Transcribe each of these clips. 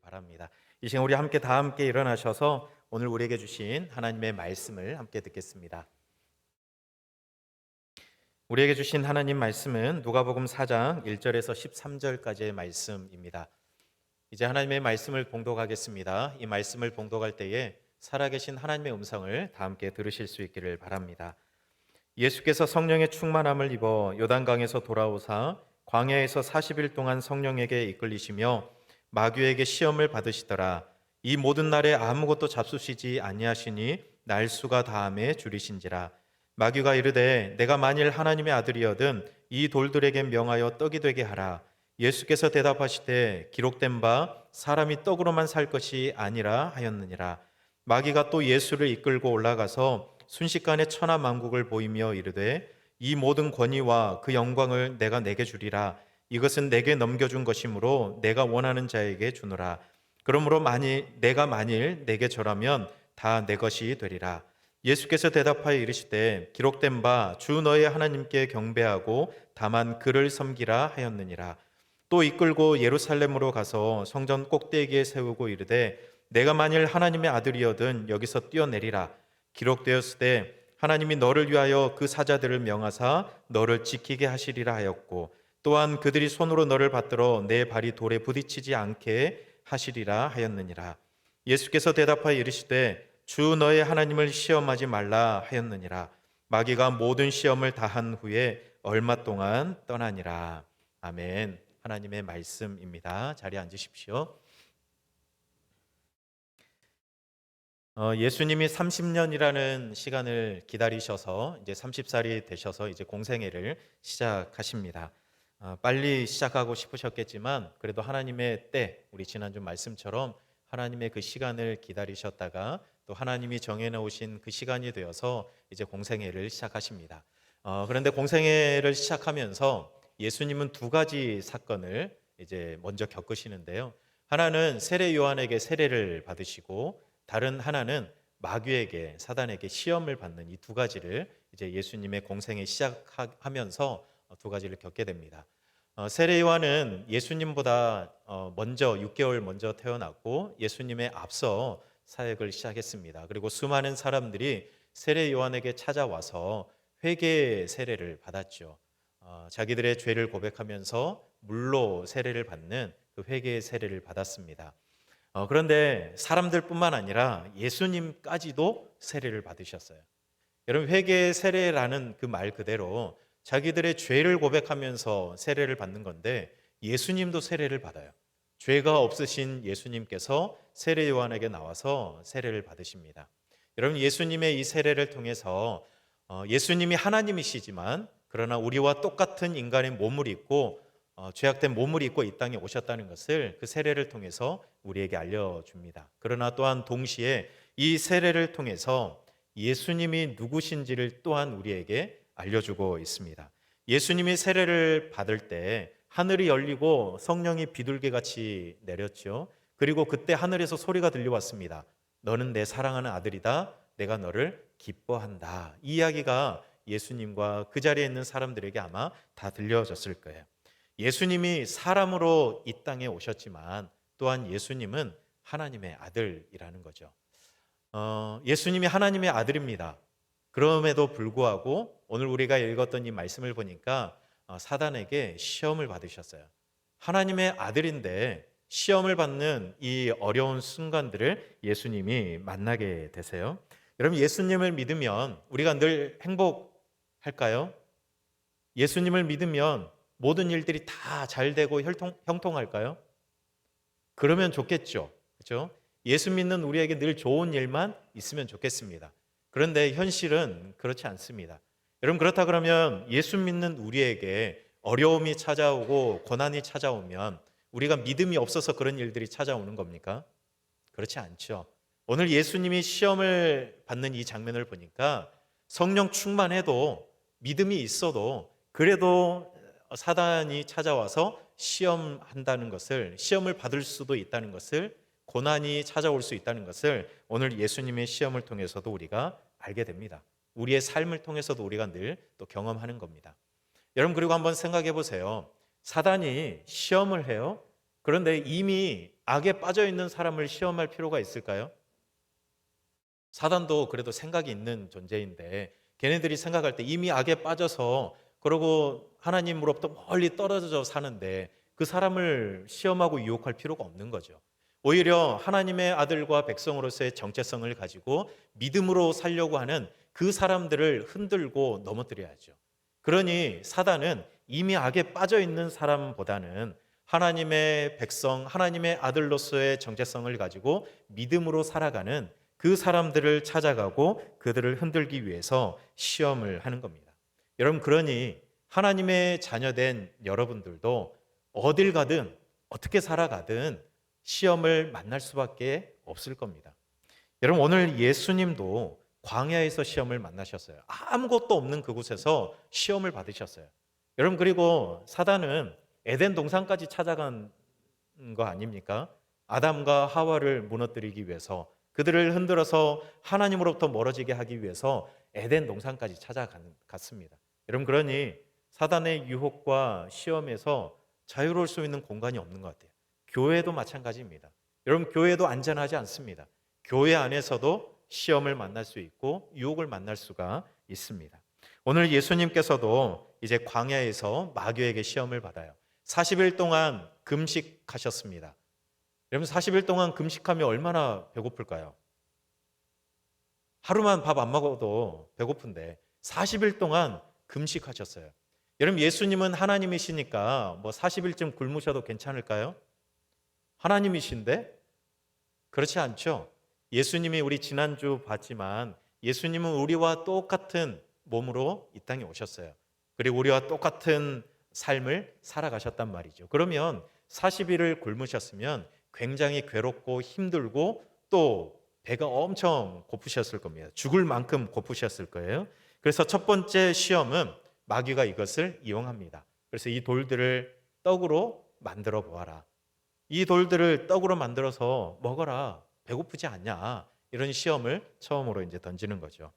바랍니다. 이 시간 우리 다 함께 일어나셔서 오늘 우리에게 주신 하나님의 말씀을 함께 듣겠습니다. 우리에게 주신 하나님 말씀은 누가복음 4장 1절에서 13절까지의 말씀입니다. 이제 하나님의 말씀을 봉독하겠습니다. 이 말씀을 봉독할 때에 살아계신 하나님의 음성을 다 함께 들으실 수 있기를 바랍니다. 예수께서 성령의 충만함을 입어 요단강에서 돌아오사 광야에서 40일 동안 성령에게 이끌리시며 마귀에게 시험을 받으시더라. 이 모든 날에 아무것도 잡수시지 아니하시니 날수가 다함에 줄이신지라. 마귀가 이르되 내가 만일 하나님의 아들이여든 이 돌들에게 명하여 떡이 되게 하라. 예수께서 대답하시되 기록된 바 사람이 떡으로만 살 것이 아니라 하였느니라. 마귀가 또 예수를 이끌고 올라가서 순식간에 천하 만국을 보이며 이르되 이 모든 권위와 그 영광을 내가 내게 주리라. 이것은 내게 넘겨준 것이므로 내가 원하는 자에게 주노라. 그러므로 내가 만일 내게 절하면 다 내 것이 되리라. 예수께서 대답하여 이르시되 기록된 바 주 너의 하나님께 경배하고 다만 그를 섬기라 하였느니라. 또 이끌고 예루살렘으로 가서 성전 꼭대기에 세우고 이르되 내가 만일 하나님의 아들이여든 여기서 뛰어내리라. 기록되었으되 하나님이 너를 위하여 그 사자들을 명하사 너를 지키게 하시리라 하였고 또한 그들이 손으로 너를 받들어 내 발이 돌에 부딪히지 않게 하시리라 하였느니라. 예수께서 대답하여 이르시되 주 너의 하나님을 시험하지 말라 하였느니라. 마귀가 모든 시험을 다한 후에 얼마 동안 떠나니라. 아멘. 하나님의 말씀입니다. 자리에 앉으십시오. 예수님이 30년이라는 시간을 기다리셔서 이제 30살이 되셔서 이제 공생애를 시작하십니다. 빨리 시작하고 싶으셨겠지만 그래도 하나님의 때, 우리 지난주 말씀처럼 하나님의 그 시간을 기다리셨다가 또 하나님이 정해놓으신 그 시간이 되어서 이제 공생애를 시작하십니다. 그런데 공생애를 시작하면서 예수님은 두 가지 사건을 이제 먼저 겪으시는데요. 하나는 세례 요한에게 세례를 받으시고 다른 하나는 마귀에게, 사단에게 시험을 받는 이 두 가지를 이제 예수님의 공생에 시작하면서 두 가지를 겪게 됩니다. 세례 요한은 예수님보다 먼저 6개월 먼저 태어났고 예수님의 앞서 사역을 시작했습니다. 그리고 수많은 사람들이 세례 요한에게 찾아와서 회개 세례를 받았죠. 자기들의 죄를 고백하면서 물로 세례를 받는 그 회개 세례를 받았습니다. 그런데 사람들뿐만 아니라 예수님까지도 세례를 받으셨어요. 여러분, 회개 세례라는 그 말 그대로 자기들의 죄를 고백하면서 세례를 받는 건데 예수님도 세례를 받아요. 죄가 없으신 예수님께서 세례 요한에게 나와서 세례를 받으십니다. 여러분, 예수님의 이 세례를 통해서 예수님이 하나님이시지만 그러나 우리와 똑같은 인간의 몸을 입고 죄악된 몸을 입고 이 땅에 오셨다는 것을 그 세례를 통해서 우리에게 알려줍니다. 그러나 또한 동시에 이 세례를 통해서 예수님이 누구신지를 또한 우리에게 알려주고 있습니다. 예수님이 세례를 받을 때 하늘이 열리고 성령이 비둘기같이 내렸죠. 그리고 그때 하늘에서 소리가 들려왔습니다. 너는 내 사랑하는 아들이다. 내가 너를 기뻐한다. 이 이야기가 예수님과 그 자리에 있는 사람들에게 아마 다 들려졌을 거예요. 예수님이 사람으로 이 땅에 오셨지만 또한 예수님은 하나님의 아들이라는 거죠. 예수님이 하나님의 아들입니다. 그럼에도 불구하고 오늘 우리가 읽었던 이 말씀을 보니까 사단에게 시험을 받으셨어요. 하나님의 아들인데 시험을 받는 이 어려운 순간들을 예수님이 만나게 되세요. 여러분, 예수님을 믿으면 우리가 늘 행복할까요? 예수님을 믿으면 모든 일들이 다 잘 되고 형통할까요? 그러면 좋겠죠. 그렇죠? 예수 믿는 우리에게 늘 좋은 일만 있으면 좋겠습니다. 그런데 현실은 그렇지 않습니다. 여러분, 그렇다 그러면 예수 믿는 우리에게 어려움이 찾아오고 고난이 찾아오면 우리가 믿음이 없어서 그런 일들이 찾아오는 겁니까? 그렇지 않죠. 오늘 예수님이 시험을 받는 이 장면을 보니까 성령 충만해도 믿음이 있어도 그래도 사단이 찾아와서 시험한다는 것을, 시험을 받을 수도 있다는 것을, 고난이 찾아올 수 있다는 것을 오늘 예수님의 시험을 통해서도 우리가 알게 됩니다. 우리의 삶을 통해서도 우리가 늘 또 경험하는 겁니다. 여러분, 그리고 한번 생각해 보세요. 사단이 시험을 해요. 그런데 이미 악에 빠져 있는 사람을 시험할 필요가 있을까요? 사단도 그래도 생각이 있는 존재인데 걔네들이 생각할 때 이미 악에 빠져서 그러고 하나님으로부터 멀리 떨어져 사는데 그 사람을 시험하고 유혹할 필요가 없는 거죠. 오히려 하나님의 아들과 백성으로서의 정체성을 가지고 믿음으로 살려고 하는 그 사람들을 흔들고 넘어뜨려야죠. 그러니 사단은 이미 악에 빠져 있는 사람보다는 하나님의 백성, 하나님의 아들로서의 정체성을 가지고 믿음으로 살아가는 그 사람들을 찾아가고 그들을 흔들기 위해서 시험을 하는 겁니다. 여러분, 그러니 하나님의 자녀된 여러분들도 어딜 가든 어떻게 살아가든 시험을 만날 수밖에 없을 겁니다. 여러분, 오늘 예수님도 광야에서 시험을 만나셨어요. 아무것도 없는 그곳에서 시험을 받으셨어요. 여러분, 그리고 사단은 에덴 동산까지 찾아간 거 아닙니까? 아담과 하와를 무너뜨리기 위해서, 그들을 흔들어서 하나님으로부터 멀어지게 하기 위해서 에덴 동산까지 찾아갔습니다. 여러분, 그러니 사단의 유혹과 시험에서 자유로울 수 있는 공간이 없는 것 같아요. 교회도 마찬가지입니다. 여러분, 교회도 안전하지 않습니다. 교회 안에서도 시험을 만날 수 있고 유혹을 만날 수가 있습니다. 오늘 예수님께서도 이제 광야에서 마귀에게 시험을 받아요. 40일 동안 금식하셨습니다. 여러분, 40일 동안 금식하면 얼마나 배고플까요? 하루만 밥 안 먹어도 배고픈데 40일 동안 금식하셨어요. 여러분, 예수님은 하나님이시니까 뭐 40일쯤 굶으셔도 괜찮을까요? 하나님이신데? 그렇지 않죠. 예수님이 우리 지난주 봤지만 예수님은 우리와 똑같은 몸으로 이 땅에 오셨어요. 그리고 우리와 똑같은 삶을 살아가셨단 말이죠. 그러면 40일을 굶으셨으면 굉장히 괴롭고 힘들고 또 배가 엄청 고프셨을 겁니다. 죽을 만큼 고프셨을 거예요. 그래서 첫 번째 시험은 마귀가 이것을 이용합니다. 그래서 이 돌들을 떡으로 만들어 보아라. 이 돌들을 떡으로 만들어서 먹어라. 배고프지 않냐? 이런 시험을 처음으로 이제 던지는 거죠.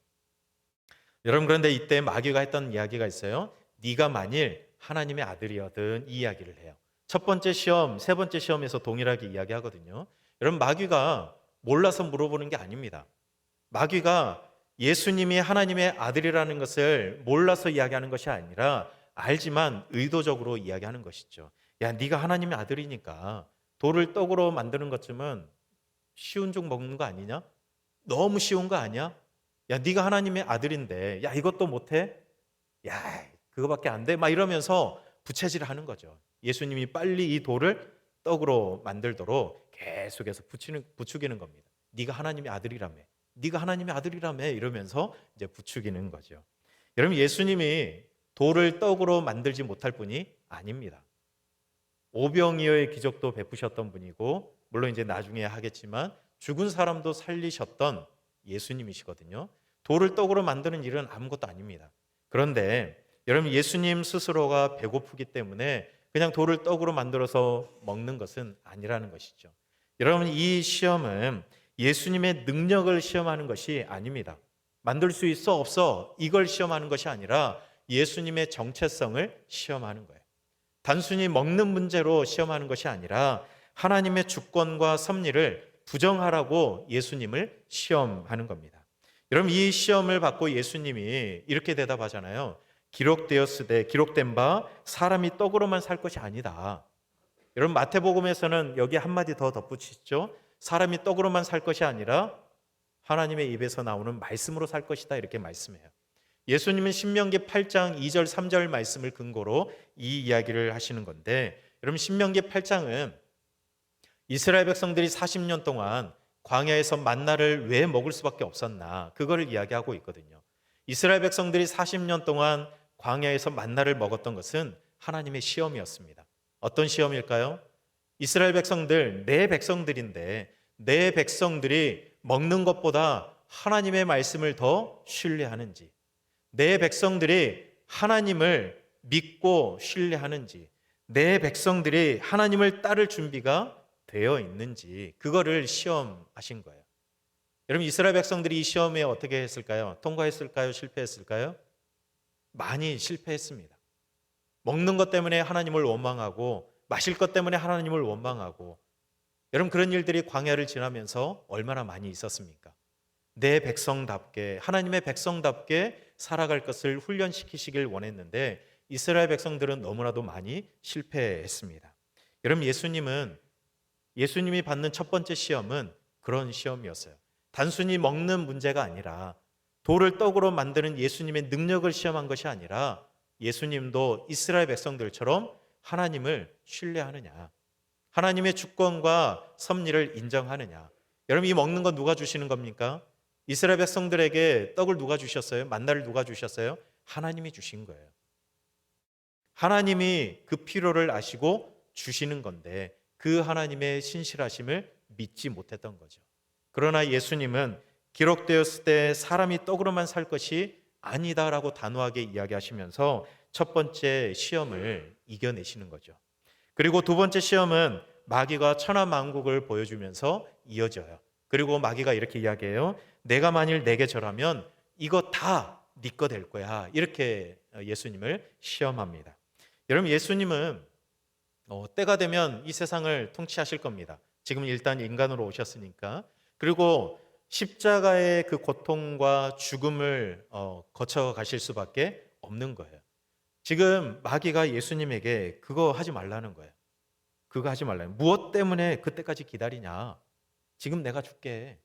여러분, 그런데 이때 마귀가 했던 이야기가 있어요. 네가 만일 하나님의 아들이거든, 이 이야기를 해요. 첫 번째 시험, 세 번째 시험에서 동일하게 이야기하거든요. 여러분, 마귀가 몰라서 물어보는 게 아닙니다. 마귀가 예수님이 하나님의 아들이라는 것을 몰라서 이야기하는 것이 아니라 알지만 의도적으로 이야기하는 것이죠. 야, 네가 하나님의 아들이니까 돌을 떡으로 만드는 것쯤은 쉬운 쪽 먹는 거 아니냐? 너무 쉬운 거 아니야? 야, 네가 하나님의 아들인데 야, 이것도 못해? 야, 그거밖에 안 돼? 막 이러면서 부채질을 하는 거죠. 예수님이 빨리 이 돌을 떡으로 만들도록 계속해서 부추기는 겁니다. 네가 하나님의 아들이라며. 네가 하나님의 아들이라며 이러면서 이제 부추기는 거죠. 여러분, 예수님이 돌을 떡으로 만들지 못할 분이 아닙니다. 오병이어의 기적도 베푸셨던 분이고 물론 이제 나중에 하겠지만 죽은 사람도 살리셨던 예수님이시거든요. 돌을 떡으로 만드는 일은 아무것도 아닙니다. 그런데 여러분, 예수님 스스로가 배고프기 때문에 그냥 돌을 떡으로 만들어서 먹는 것은 아니라는 것이죠. 여러분, 이 시험은 예수님의 능력을 시험하는 것이 아닙니다. 만들 수 있어 없어 이걸 시험하는 것이 아니라 예수님의 정체성을 시험하는 거예요. 단순히 먹는 문제로 시험하는 것이 아니라 하나님의 주권과 섭리를 부정하라고 예수님을 시험하는 겁니다. 여러분, 이 시험을 받고 예수님이 이렇게 대답하잖아요. 기록된 바 사람이 떡으로만 살 것이 아니다. 여러분, 마태복음에서는 여기 한마디 더 덧붙이죠. 사람이 떡으로만 살 것이 아니라 하나님의 입에서 나오는 말씀으로 살 것이다, 이렇게 말씀해요. 예수님은 신명기 8장 2절 3절 말씀을 근거로 이 이야기를 하시는 건데, 여러분, 신명기 8장은 이스라엘 백성들이 40년 동안 광야에서 만나를 왜 먹을 수밖에 없었나, 그거를 이야기하고 있거든요. 이스라엘 백성들이 40년 동안 광야에서 만나를 먹었던 것은 하나님의 시험이었습니다. 어떤 시험일까요? 이스라엘 백성들, 내 백성들인데 내 백성들이 먹는 것보다 하나님의 말씀을 더 신뢰하는지, 내 백성들이 하나님을 믿고 신뢰하는지, 내 백성들이 하나님을 따를 준비가 되어 있는지, 그거를 시험하신 거예요. 여러분, 이스라엘 백성들이 이 시험에 어떻게 했을까요? 통과했을까요? 실패했을까요? 많이 실패했습니다. 먹는 것 때문에 하나님을 원망하고 마실 것 때문에 하나님을 원망하고, 여러분 그런 일들이 광야를 지나면서 얼마나 많이 있었습니까? 내 백성답게, 하나님의 백성답게 살아갈 것을 훈련시키시길 원했는데 이스라엘 백성들은 너무나도 많이 실패했습니다. 여러분 예수님이 받는 첫 번째 시험은 그런 시험이었어요. 단순히 먹는 문제가 아니라 돌을 떡으로 만드는 예수님의 능력을 시험한 것이 아니라 예수님도 이스라엘 백성들처럼 하나님을 신뢰하느냐, 하나님의 주권과 섭리를 인정하느냐. 여러분 이 먹는 거 누가 주시는 겁니까? 이스라엘 백성들에게 떡을 누가 주셨어요? 만나를 누가 주셨어요? 하나님이 주신 거예요. 하나님이 그 필요를 아시고 주시는 건데 그 하나님의 신실하심을 믿지 못했던 거죠. 그러나 예수님은 기록되었을 때 사람이 떡으로만 살 것이 아니다라고 단호하게 이야기하시면서 첫 번째 시험을 이겨내시는 거죠. 그리고 두 번째 시험은 마귀가 천하만국을 보여주면서 이어져요. 그리고 마귀가 이렇게 이야기해요. 내가 만일 내게 절하면 이거 다 네 거 될 거야. 이렇게 예수님을 시험합니다. 여러분 예수님은 때가 되면 이 세상을 통치하실 겁니다. 지금 일단 인간으로 오셨으니까. 그리고 십자가의 그 고통과 죽음을 거쳐 가실 수밖에 없는 거예요. 지금 마귀가 예수님에게 그거 하지 말라는 거예요. 그거 하지 말라는. 무엇 때문에 그때까지 기다리냐? 지금 내가 줄게.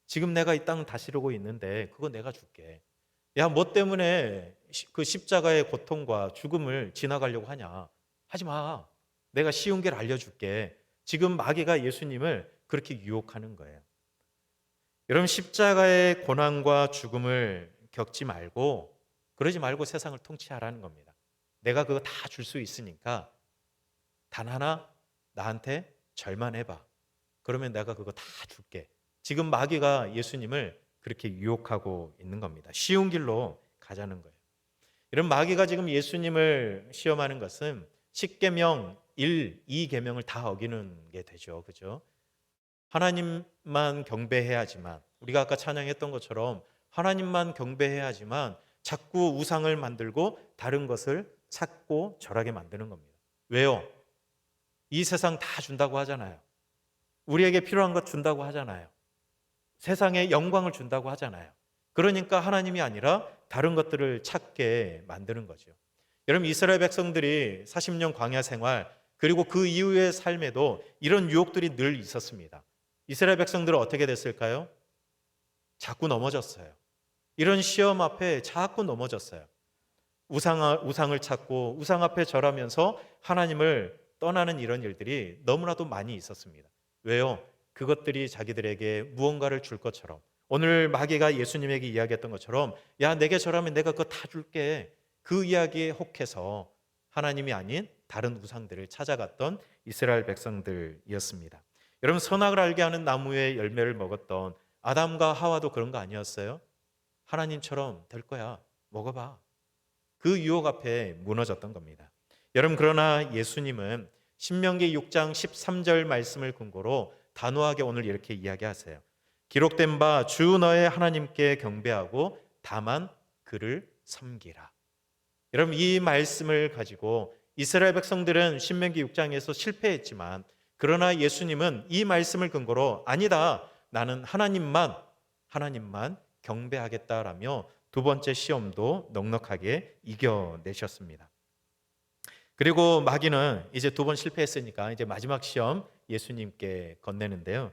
지금 내가 이 땅 다스리고 있는데 그거 내가 줄게. 야, 뭐 때문에 그 십자가의 고통과 죽음을 지나가려고 하냐? 하지 마. 내가 쉬운 길 알려줄게. 지금 마귀가 예수님을 그렇게 유혹하는 거예요. 여러분 십자가의 고난과 죽음을 겪지 말고 그러지 말고 세상을 통치하라는 겁니다. 내가 그거 다 줄 수 있으니까 단 하나 나한테 절만 해봐. 그러면 내가 그거 다 줄게. 지금 마귀가 예수님을 그렇게 유혹하고 있는 겁니다. 쉬운 길로 가자는 거예요. 이런 마귀가 지금 예수님을 시험하는 것은 십계명 1, 2계명을 다 어기는 게 되죠. 그죠? 하나님만 경배해야지만, 우리가 아까 찬양했던 것처럼 하나님만 경배해야지만 자꾸 우상을 만들고 다른 것을 찾고 절하게 만드는 겁니다. 왜요? 이 세상 다 준다고 하잖아요. 우리에게 필요한 것 준다고 하잖아요. 세상에 영광을 준다고 하잖아요. 그러니까 하나님이 아니라 다른 것들을 찾게 만드는 거죠. 여러분 이스라엘 백성들이 40년 광야 생활 그리고 그 이후의 삶에도 이런 유혹들이 늘 있었습니다. 이스라엘 백성들은 어떻게 됐을까요? 자꾸 넘어졌어요. 이런 시험 앞에 자꾸 넘어졌어요. 우상을 찾고 우상 앞에 절하면서 하나님을 떠나는 이런 일들이 너무나도 많이 있었습니다. 왜요? 그것들이 자기들에게 무언가를 줄 것처럼, 오늘 마귀가 예수님에게 이야기했던 것처럼 야 내게 절하면 내가 그거 다 줄게, 그 이야기에 혹해서 하나님이 아닌 다른 우상들을 찾아갔던 이스라엘 백성들이었습니다. 여러분 선악을 알게 하는 나무의 열매를 먹었던 아담과 하와도 그런 거 아니었어요? 하나님처럼 될 거야, 먹어봐. 그 유혹 앞에 무너졌던 겁니다. 여러분 그러나 예수님은 신명기 6장 13절 말씀을 근거로 단호하게 오늘 이렇게 이야기하세요. 기록된 바 주 너의 하나님께 경배하고 다만 그를 섬기라. 여러분 이 말씀을 가지고 이스라엘 백성들은 신명기 6장에서 실패했지만 그러나 예수님은 이 말씀을 근거로 아니다, 나는 하나님만 경배하겠다라며 두 번째 시험도 넉넉하게 이겨내셨습니다. 그리고 마귀는 이제 두 번 실패했으니까 이제 마지막 시험 예수님께 건네는데요.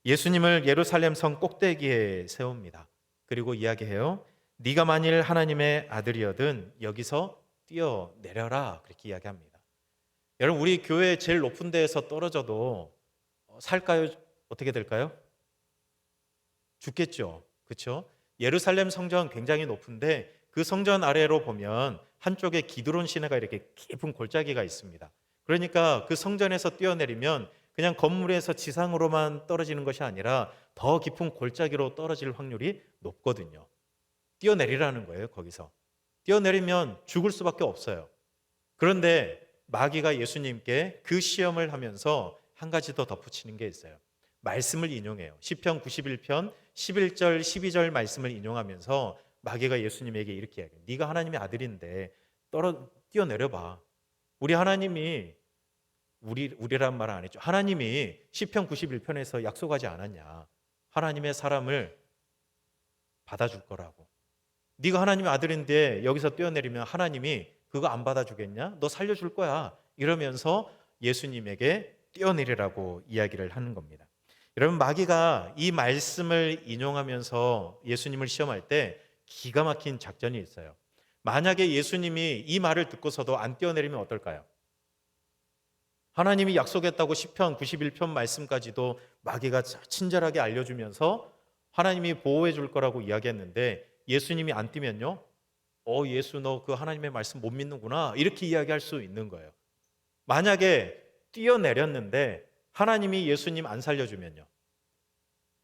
예수님을 예루살렘 성 꼭대기에 세웁니다. 그리고 이야기해요. 네가 만일 하나님의 아들이거든 여기서 뛰어내려라, 그렇게 이야기합니다. 여러분 우리 교회 제일 높은 데에서 떨어져도 살까요? 어떻게 될까요? 죽겠죠. 그렇죠? 예루살렘 성전 굉장히 높은데 그 성전 아래로 보면 한쪽에 기드론 시내가 이렇게 깊은 골짜기가 있습니다. 그러니까 그 성전에서 뛰어내리면 그냥 건물에서 지상으로만 떨어지는 것이 아니라 더 깊은 골짜기로 떨어질 확률이 높거든요. 뛰어내리라는 거예요. 거기서 뛰어내리면 죽을 수밖에 없어요. 그런데 마귀가 예수님께 그 시험을 하면서 한 가지 더 덧붙이는 게 있어요. 말씀을 인용해요. 시편 91편 11절 12절 말씀을 인용하면서 마귀가 예수님에게 이렇게 이야기해요. 네가 하나님의 아들인데 뛰어내려봐. 우리 하나님이 우리란 말 안 했죠. 하나님이 시편 91편에서 약속하지 않았냐. 하나님의 사람을 받아줄 거라고. 네가 하나님의 아들인데 여기서 뛰어내리면 하나님이 그거 안 받아주겠냐? 너 살려줄 거야. 이러면서 예수님에게 뛰어내리라고 이야기를 하는 겁니다. 여러분, 마귀가 이 말씀을 인용하면서 예수님을 시험할 때 기가 막힌 작전이 있어요. 만약에 예수님이 이 말을 듣고서도 안 뛰어내리면 어떨까요? 하나님이 약속했다고 시편 91편 말씀까지도 마귀가 친절하게 알려주면서 하나님이 보호해 줄 거라고 이야기했는데 예수님이 안 뛰면요, 예수 너 그 하나님의 말씀 못 믿는구나, 이렇게 이야기할 수 있는 거예요. 만약에 뛰어내렸는데 하나님이 예수님 안 살려주면요,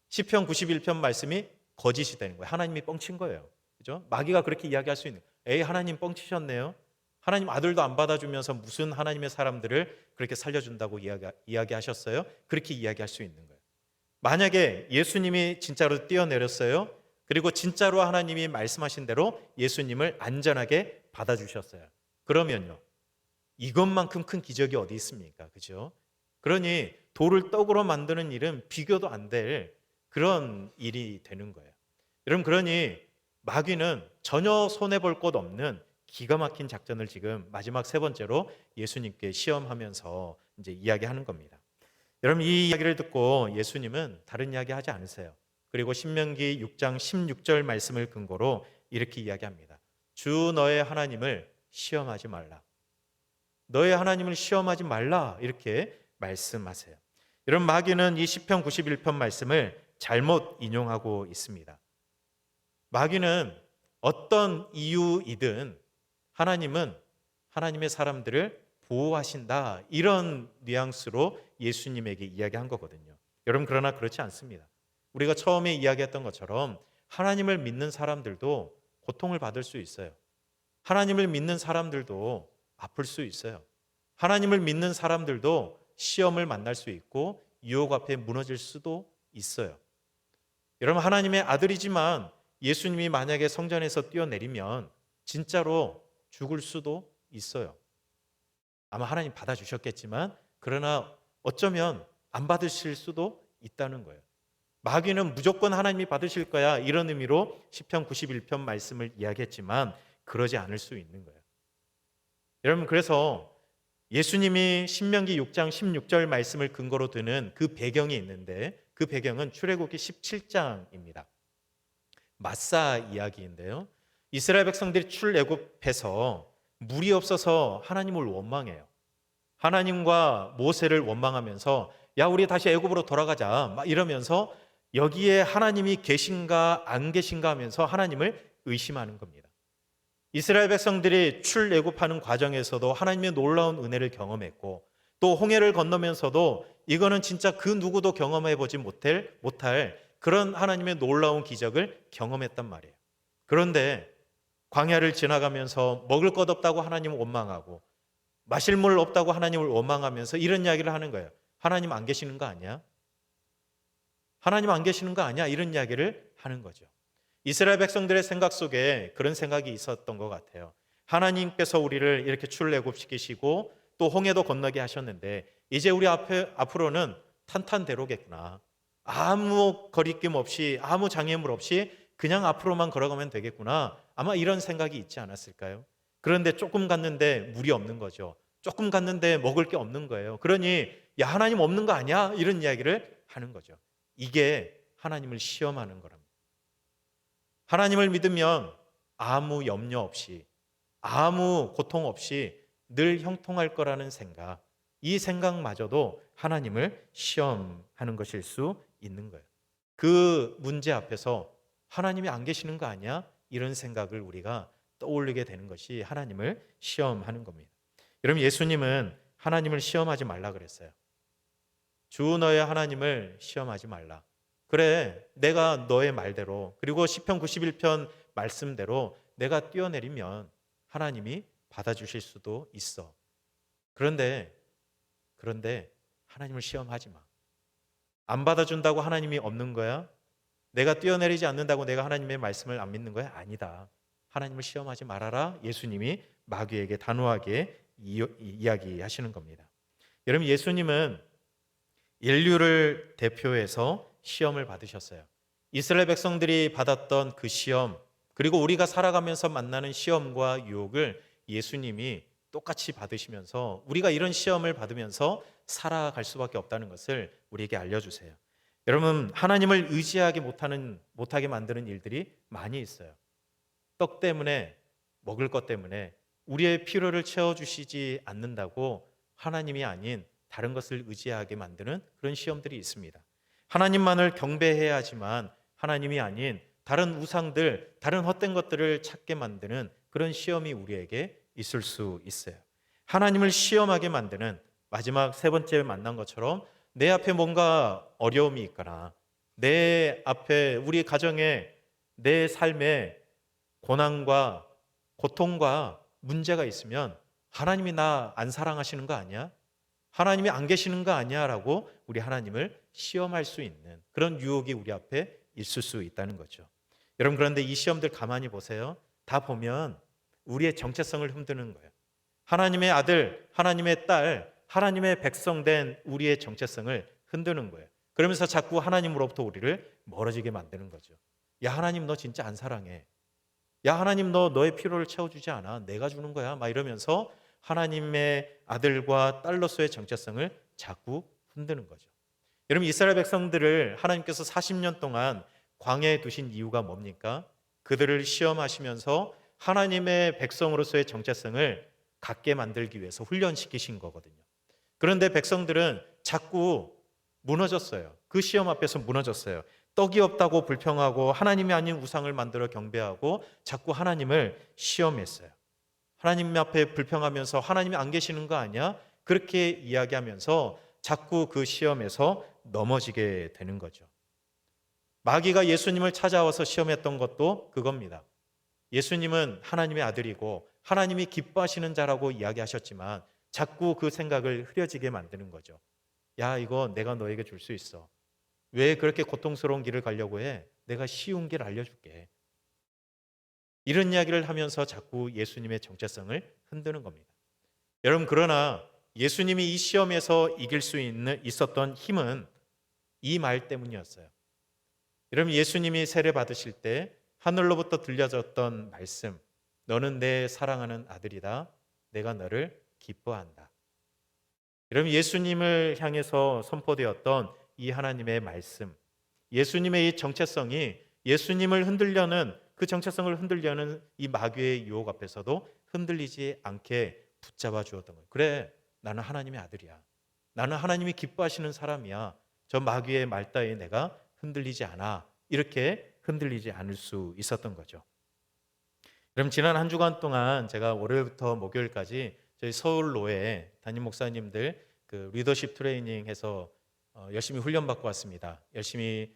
시편 91편 말씀이 거짓이 되는 거예요. 하나님이 뻥친 거예요. 그죠? 마귀가 그렇게 이야기할 수 있는 거예요. 에이, 하나님 뻥치셨네요. 하나님 아들도 안 받아주면서 무슨 하나님의 사람들을 그렇게 살려준다고 이야기하셨어요? 그렇게 이야기할 수 있는 거예요. 만약에 예수님이 진짜로 뛰어내렸어요. 그리고 진짜로 하나님이 말씀하신 대로 예수님을 안전하게 받아주셨어요. 그러면요, 이것만큼 큰 기적이 어디 있습니까? 그죠? 그러니 돌을 떡으로 만드는 일은 비교도 안 될 그런 일이 되는 거예요. 여러분, 그러니 마귀는 전혀 손해볼 것 없는 기가 막힌 작전을 지금 마지막 세 번째로 예수님께 시험하면서 이제 이야기하는 겁니다. 여러분, 이 이야기를 듣고 예수님은 다른 이야기 하지 않으세요. 그리고 신명기 6장 16절 말씀을 근거로 이렇게 이야기합니다. 주 너의 하나님을 시험하지 말라. 너의 하나님을 시험하지 말라, 이렇게 말씀하세요. 여러분, 마귀는 이 시편 91편 말씀을 잘못 인용하고 있습니다. 마귀는 어떤 이유이든 하나님은 하나님의 사람들을 보호하신다, 이런 뉘앙스로 예수님에게 이야기한 거거든요. 여러분, 그러나 그렇지 않습니다. 우리가 처음에 이야기했던 것처럼 하나님을 믿는 사람들도 고통을 받을 수 있어요. 하나님을 믿는 사람들도 아플 수 있어요. 하나님을 믿는 사람들도 시험을 만날 수 있고 유혹 앞에 무너질 수도 있어요. 여러분, 하나님의 아들이지만 예수님이 만약에 성전에서 뛰어내리면 진짜로 죽을 수도 있어요. 아마 하나님 받아주셨겠지만 그러나 어쩌면 안 받으실 수도 있다는 거예요. 마귀는 무조건 하나님이 받으실 거야, 이런 의미로 시편 91편 말씀을 이야기했지만 그러지 않을 수 있는 거예요. 여러분, 그래서 예수님이 신명기 6장 16절 말씀을 근거로 드는 그 배경이 있는데 그 배경은 출애굽기 17장입니다. 마사 이야기인데요. 이스라엘 백성들이 출애굽해서 물이 없어서 하나님을 원망해요. 하나님과 모세를 원망하면서 야, 우리 다시 애굽으로 돌아가자, 막 이러면서 여기에 하나님이 계신가 안 계신가 하면서 하나님을 의심하는 겁니다. 이스라엘 백성들이 출애굽하는 과정에서도 하나님의 놀라운 은혜를 경험했고 또 홍해를 건너면서도 이거는 진짜 그 누구도 경험해 보지 못할 그런 하나님의 놀라운 기적을 경험했단 말이에요. 그런데 광야를 지나가면서 먹을 것 없다고 하나님을 원망하고 마실 물 없다고 하나님을 원망하면서 이런 이야기를 하는 거예요. 하나님 안 계시는 거 아니야? 하나님 안 계시는 거 아니야? 이런 이야기를 하는 거죠. 이스라엘 백성들의 생각 속에 그런 생각이 있었던 것 같아요. 하나님께서 우리를 이렇게 출애굽시키시고 또 홍해도 건너게 하셨는데 이제 우리 앞으로는 탄탄대로겠구나. 아무 거리낌 없이 아무 장애물 없이 그냥 앞으로만 걸어가면 되겠구나. 아마 이런 생각이 있지 않았을까요? 그런데 조금 갔는데 물이 없는 거죠. 조금 갔는데 먹을 게 없는 거예요. 그러니 야, 하나님 없는 거 아니야? 이런 이야기를 하는 거죠. 이게 하나님을 시험하는 거랍니다. 하나님을 믿으면 아무 염려 없이 아무 고통 없이 늘 형통할 거라는 생각, 이 생각마저도 하나님을 시험하는 것일 수 있는 거예요. 그 문제 앞에서 하나님이 안 계시는 거 아니야? 이런 생각을 우리가 떠올리게 되는 것이 하나님을 시험하는 겁니다. 여러분, 예수님은 하나님을 시험하지 말라 그랬어요. 주 너의 하나님을 시험하지 말라. 그래, 내가 너의 말대로 그리고 시편 91편 말씀대로 내가 뛰어내리면 하나님이 받아주실 수도 있어. 그런데 하나님을 시험하지 마. 안 받아준다고 하나님이 없는 거야? 내가 뛰어내리지 않는다고 내가 하나님의 말씀을 안 믿는 거야? 아니다. 하나님을 시험하지 말아라. 예수님이 마귀에게 단호하게 이야기하시는 겁니다. 여러분, 예수님은 인류를 대표해서 시험을 받으셨어요. 이스라엘 백성들이 받았던 그 시험, 그리고 우리가 살아가면서 만나는 시험과 유혹을 예수님이 똑같이 받으시면서 우리가 이런 시험을 받으면서 살아갈 수밖에 없다는 것을 우리에게 알려주세요. 여러분, 하나님을 의지하게 못하게 만드는 일들이 많이 있어요. 떡 때문에, 먹을 것 때문에 우리의 필요를 채워주시지 않는다고 하나님이 아닌 다른 것을 의지하게 만드는 그런 시험들이 있습니다. 하나님만을 경배해야 하지만 하나님이 아닌 다른 우상들, 다른 헛된 것들을 찾게 만드는 그런 시험이 우리에게 있을 수 있어요. 하나님을 시험하게 만드는, 마지막 세 번째 만난 것처럼 내 앞에 뭔가 어려움이 있거나 내 앞에 우리 가정에, 내 삶에 고난과 고통과 문제가 있으면 하나님이 나 안 사랑하시는 거 아니야? 하나님이 안 계시는 거 아니야? 라고 우리 하나님을 시험할 수 있는 그런 유혹이 우리 앞에 있을 수 있다는 거죠. 여러분, 그런데 이 시험들 가만히 보세요. 다 보면 우리의 정체성을 흔드는 거예요. 하나님의 아들, 하나님의 딸, 하나님의 백성된 우리의 정체성을 흔드는 거예요. 그러면서 자꾸 하나님으로부터 우리를 멀어지게 만드는 거죠. 야, 하나님 너 진짜 안 사랑해. 야, 하나님 너 너의 필요를 채워주지 않아. 내가 주는 거야. 막 이러면서 하나님의 아들과 딸로서의 정체성을 자꾸 흔드는 거죠. 여러분, 이스라엘 백성들을 하나님께서 40년 동안 광야에 두신 이유가 뭡니까? 그들을 시험하시면서 하나님의 백성으로서의 정체성을 갖게 만들기 위해서 훈련시키신 거거든요. 그런데 백성들은 자꾸 무너졌어요. 그 시험 앞에서 무너졌어요. 떡이 없다고 불평하고 하나님이 아닌 우상을 만들어 경배하고 자꾸 하나님을 시험했어요. 하나님 앞에 불평하면서 하나님이 안 계시는 거 아니야? 그렇게 이야기하면서 자꾸 그 시험에서 넘어지게 되는 거죠. 마귀가 예수님을 찾아와서 시험했던 것도 그겁니다. 예수님은 하나님의 아들이고 하나님이 기뻐하시는 자라고 이야기하셨지만 자꾸 그 생각을 흐려지게 만드는 거죠. 야, 이거 내가 너에게 줄 수 있어. 왜 그렇게 고통스러운 길을 가려고 해? 내가 쉬운 길 알려줄게. 이런 이야기를 하면서 자꾸 예수님의 정체성을 흔드는 겁니다. 여러분, 그러나 예수님이 이 시험에서 이길 수 있었던 힘은 이 말 때문이었어요. 여러분, 예수님이 세례 받으실 때 하늘로부터 들려졌던 말씀, 너는 내 사랑하는 아들이다. 내가 너를 기뻐한다. 여러분, 예수님을 향해서 선포되었던 이 하나님의 말씀, 예수님의 이 정체성이 예수님을 흔들려는, 그 정체성을 흔들려는 이 마귀의 유혹 앞에서도 흔들리지 않게 붙잡아 주었던 거예요. 그래, 나는 하나님의 아들이야. 나는 하나님이 기뻐하시는 사람이야. 저 마귀의 말 따위에 내가 흔들리지 않아. 이렇게 흔들리지 않을 수 있었던 거죠. 그럼 지난 한 주간 동안 제가 월요일부터 목요일까지 저희 서울로에 담임 목사님들 그 리더십 트레이닝해서 열심히 훈련받고 왔습니다. 열심히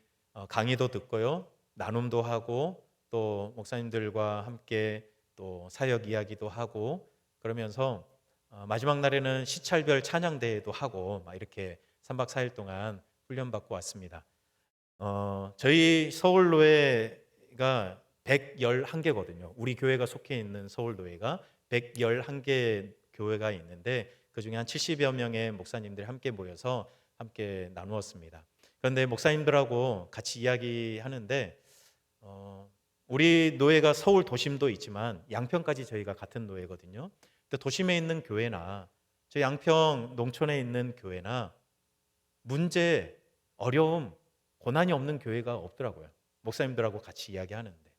강의도 듣고요, 나눔도 하고 또 목사님들과 함께 또 사역 이야기도 하고 그러면서 마지막 날에는 시찰별 찬양대회도 하고 막 이렇게 3박 4일 동안 훈련받고 왔습니다. 저희 서울노회가 111개거든요. 우리 교회가 속해 있는 서울노회가 111개 교회가 있는데 그중에 한 70여 명의 목사님들이 함께 모여서 함께 나누었습니다. 그런데 목사님들하고 같이 이야기하는데 우리 노회가 서울 도심도 있지만 양평까지 저희가 같은 노회거든요. 근데 도심에 있는 교회나 저 양평 농촌에 있는 교회나 문제, 어려움, 고난이 없는 교회가 없더라고요. 목사님들하고 같이 이야기하는데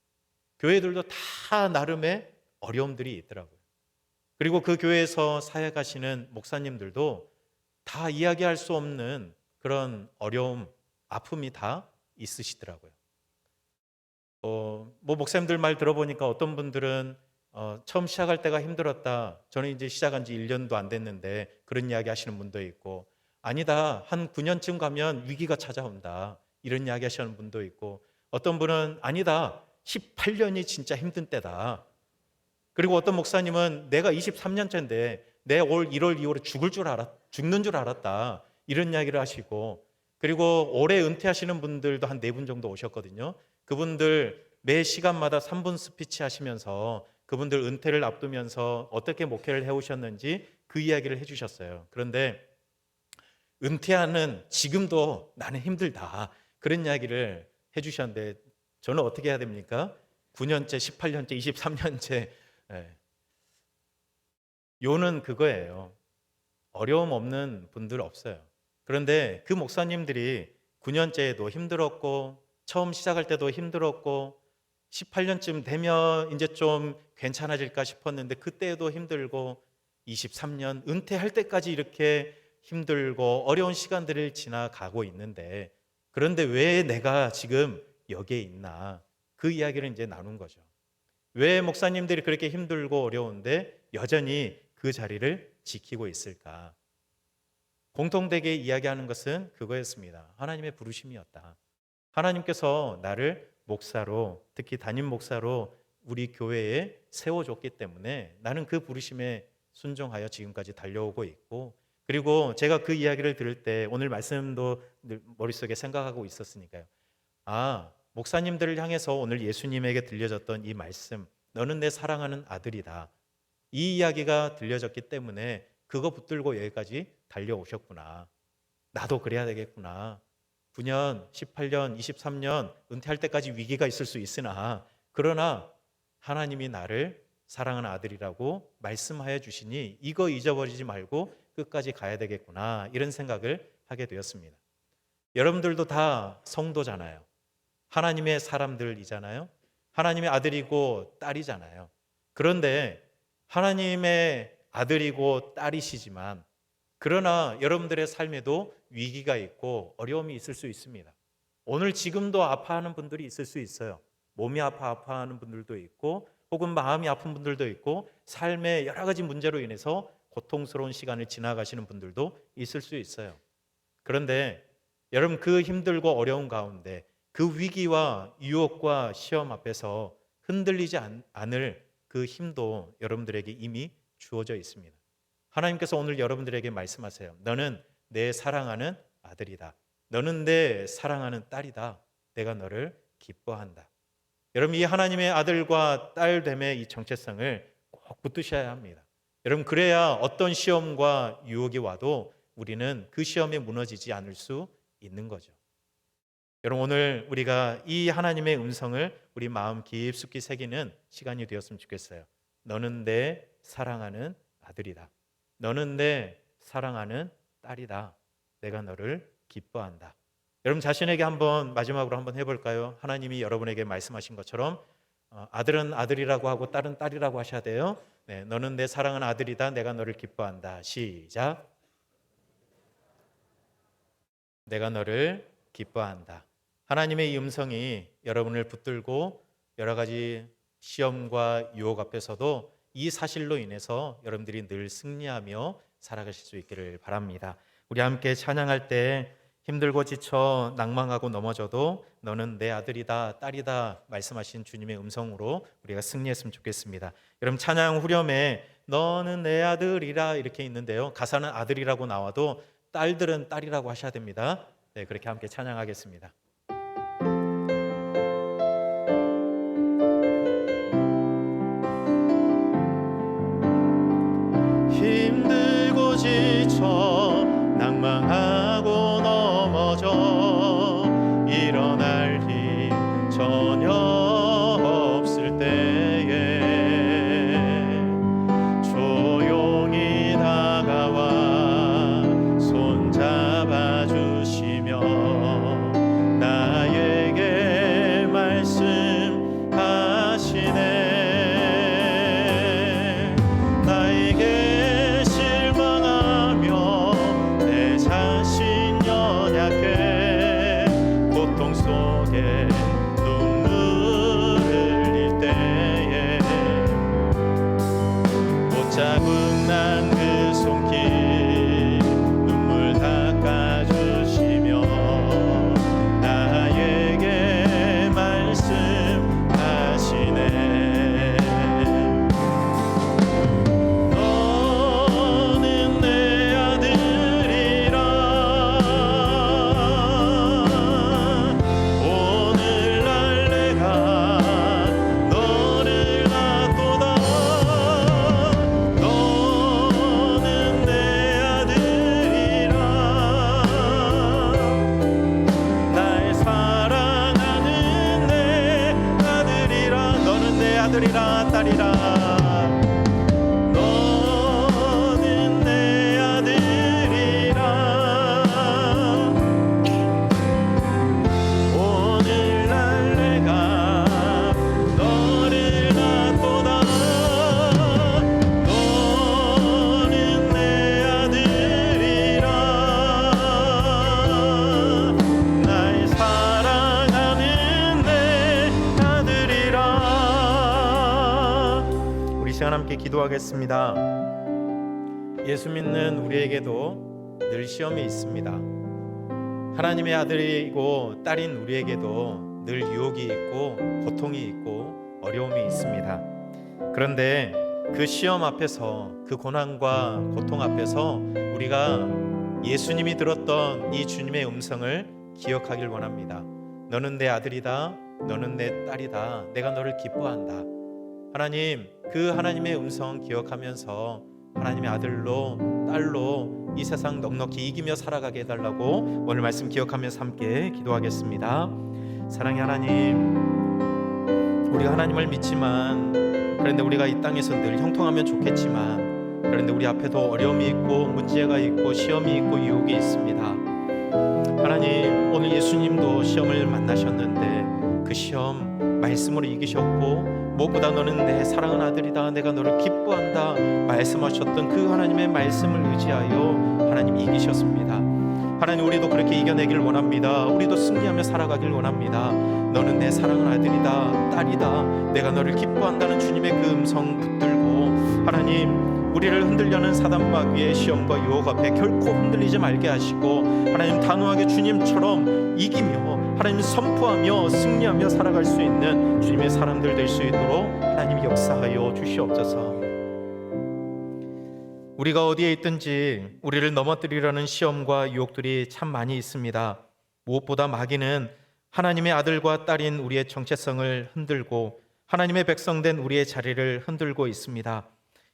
교회들도 다 나름의 어려움들이 있더라고요. 그리고 그 교회에서 사역하시는 목사님들도 다 이야기할 수 없는 그런 어려움, 아픔이 다 있으시더라고요. 뭐 목사님들 말 들어보니까 어떤 분들은 처음 시작할 때가 힘들었다. 저는 이제 시작한 지 1년도 안 됐는데 그런 이야기 하시는 분도 있고, 아니다, 한 9년쯤 가면 위기가 찾아온다. 이런 이야기 하시는 분도 있고, 어떤 분은 아니다, 18년이 진짜 힘든 때다. 그리고 어떤 목사님은 내가 23년째인데 내 올 1월, 2월에 죽는 줄 알았다. 이런 이야기를 하시고, 그리고 올해 은퇴하시는 분들도 한 4분 정도 오셨거든요. 그분들 매 시간마다 3분 스피치 하시면서 그분들 은퇴를 앞두면서 어떻게 목회를 해오셨는지 그 이야기를 해주셨어요. 그런데 은퇴하는 지금도 나는 힘들다. 그런 이야기를 해주셨는데 저는 어떻게 해야 됩니까? 9년째, 18년째, 23년째. 요는 그거예요. 어려움 없는 분들 없어요. 그런데 그 목사님들이 9년째에도 힘들었고 처음 시작할 때도 힘들었고 18년쯤 되면 이제 좀 괜찮아질까 싶었는데 그때도 힘들고 23년 은퇴할 때까지 이렇게 힘들고 어려운 시간들을 지나가고 있는데 그런데 왜 내가 지금 여기에 있나? 그 이야기를 이제 나눈 거죠. 왜 목사님들이 그렇게 힘들고 어려운데 여전히 그 자리를 지키고 있을까? 공통되게 이야기하는 것은 그거였습니다. 하나님의 부르심이었다. 하나님께서 나를 목사로, 특히 담임 목사로 우리 교회에 세워줬기 때문에 나는 그 부르심에 순종하여 지금까지 달려오고 있고, 그리고 제가 그 이야기를 들을 때 오늘 말씀도 머릿속에 생각하고 있었으니까요. 목사님들을 향해서 오늘 예수님에게 들려졌던 이 말씀, 너는 내 사랑하는 아들이다. 이 이야기가 들려졌기 때문에 그거 붙들고 여기까지 달려오셨구나. 나도 그래야 되겠구나. 9년, 18년, 23년 은퇴할 때까지 위기가 있을 수 있으나 그러나 하나님이 나를 사랑하는 아들이라고 말씀하여 주시니 이거 잊어버리지 말고 끝까지 가야 되겠구나. 이런 생각을 하게 되었습니다. 여러분들도 다 성도잖아요. 하나님의 사람들이잖아요. 하나님의 아들이고 딸이잖아요. 그런데 하나님의 아들이고 딸이시지만 그러나 여러분들의 삶에도 위기가 있고 어려움이 있을 수 있습니다. 오늘 지금도 아파하는 분들이 있을 수 있어요. 몸이 아파하는 분들도 있고 혹은 마음이 아픈 분들도 있고 삶의 여러 가지 문제로 인해서 고통스러운 시간을 지나가시는 분들도 있을 수 있어요. 그런데 여러분 그 힘들고 어려운 가운데 그 위기와 유혹과 시험 앞에서 흔들리지 않을 그 힘도 여러분들에게 이미 주어져 있습니다. 하나님께서 오늘 여러분들에게 말씀하세요. 너는 내 사랑하는 아들이다. 너는 내 사랑하는 딸이다. 내가 너를 기뻐한다. 여러분 이 하나님의 아들과 딸됨의 이 정체성을 꼭 붙드셔야 합니다. 여러분 그래야 어떤 시험과 유혹이 와도 우리는 그 시험에 무너지지 않을 수 있는 거죠. 여러분 오늘 우리가 이 하나님의 음성을 우리 마음 깊숙이 새기는 시간이 되었으면 좋겠어요. 너는 내 사랑하는 아들이다. 너는 내 사랑하는 딸이다. 내가 너를 기뻐한다. 여러분 자신에게 한번 마지막으로 한번 해볼까요? 하나님이 여러분에게 말씀하신 것처럼 아들은 아들이라고 하고 딸은 딸이라고 하셔야 돼요. 네, 너는 내 사랑하는 아들이다. 내가 너를 기뻐한다. 시작. 내가 너를 기뻐한다. 하나님의 이 음성이 여러분을 붙들고 여러 가지 시험과 유혹 앞에서도 이 사실로 인해서 여러분들이 늘 승리하며 살아가실 수 있기를 바랍니다. 우리 함께 찬양할 때 힘들고 지쳐 낭망하고 넘어져도 너는 내 아들이다 딸이다 말씀하신 주님의 음성으로 우리가 승리했으면 좋겠습니다. 여러분 찬양 후렴에 너는 내 아들이라 이렇게 있는데요. 가사는 아들이라고 나와도 딸들은 딸이라고 하셔야 됩니다. 네, 그렇게 함께 찬양하겠습니다. 힘들고 지쳐 낭망하고 넘어져 일어날 힘 전혀 없을 때에 조용히 다가와 손잡아 주시며 나에게 말씀하시네. 오늘 아들이라 딸이라. 너는 내 아들이라. 오늘날 내가 너를 낳도다. 너는 내 아들이라. 날 사랑하는 내 아들이라. 우리 시간 함께 기도하겠습니다. 예수 믿는 우리에게도 늘 시험이 있습니다. 하나님의 아들이고 딸인 우리에게도 늘 유혹이 있고 고통이 있고 어려움이 있습니다. 그런데 그 시험 앞에서, 그 고난과 고통 앞에서 우리가 예수님이 들었던 이 주님의 음성을 기억하길 원합니다. 너는 내 아들이다. 너는 내 딸이다. 내가 너를 기뻐한다. 하나님, 그 하나님의 음성 기억하면서 하나님의 아들로 딸로 이 세상 넉넉히 이기며 살아가게 해달라고 오늘 말씀 기억하면서 함께 기도하겠습니다. 사랑의 하나님, 우리가 하나님을 믿지만, 그런데 우리가 이 땅에서 늘 형통하면 좋겠지만, 그런데 우리 앞에도 어려움이 있고 문제가 있고 시험이 있고 유혹이 있습니다. 하나님, 오늘 예수님도 시험을 만나셨는데 그 시험 말씀으로 이기셨고, 무엇보다 너는 내 사랑하는 아들이다. 내가 너를 기뻐한다 말씀하셨던 그 하나님의 말씀을 의지하여 하나님 이기셨습니다. 하나님, 우리도 그렇게 이겨내길 원합니다. 우리도 승리하며 살아가길 원합니다. 너는 내 사랑하는 아들이다, 딸이다. 내가 너를 기뻐한다는 주님의 그 음성 붙들고, 하나님, 우리를 흔들려는 사단 마귀의 시험과 유혹 앞에 결코 흔들리지 말게 하시고, 하나님, 단호하게 주님처럼 이기며 하나님 선포하며 승리하며 살아갈 수 있는 주님의 사람들 될 수 있도록 하나님 역사하여 주시옵소서. 우리가 어디에 있든지 우리를 넘어뜨리려는 시험과 유혹들이 참 많이 있습니다. 무엇보다 마귀는 하나님의 아들과 딸인 우리의 정체성을 흔들고 하나님의 백성된 우리의 자리를 흔들고 있습니다.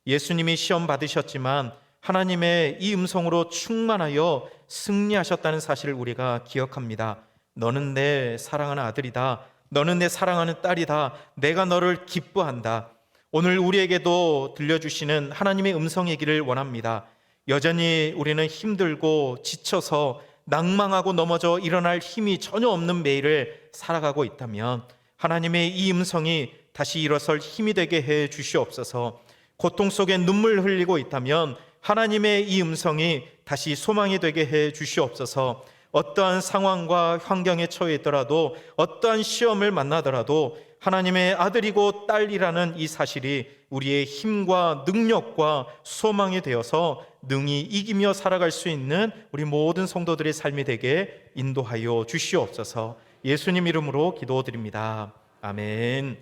예수님이 시험 받으셨지만 하나님의 이 음성으로 충만하여 승리하셨다는 사실을 우리가 기억합니다. 너는 내 사랑하는 아들이다. 너는 내 사랑하는 딸이다. 내가 너를 기뻐한다. 오늘 우리에게도 들려주시는 하나님의 음성이기를 원합니다. 여전히 우리는 힘들고 지쳐서 낭망하고 넘어져 일어날 힘이 전혀 없는 매일을 살아가고 있다면 하나님의 이 음성이 다시 일어설 힘이 되게 해 주시옵소서. 고통 속에 눈물 흘리고 있다면 하나님의 이 음성이 다시 소망이 되게 해 주시옵소서. 어떠한 상황과 환경에 처해 있더라도, 어떠한 시험을 만나더라도 하나님의 아들이고 딸이라는 이 사실이 우리의 힘과 능력과 소망이 되어서 능히 이기며 살아갈 수 있는 우리 모든 성도들의 삶이 되게 인도하여 주시옵소서. 예수님 이름으로 기도드립니다. 아멘.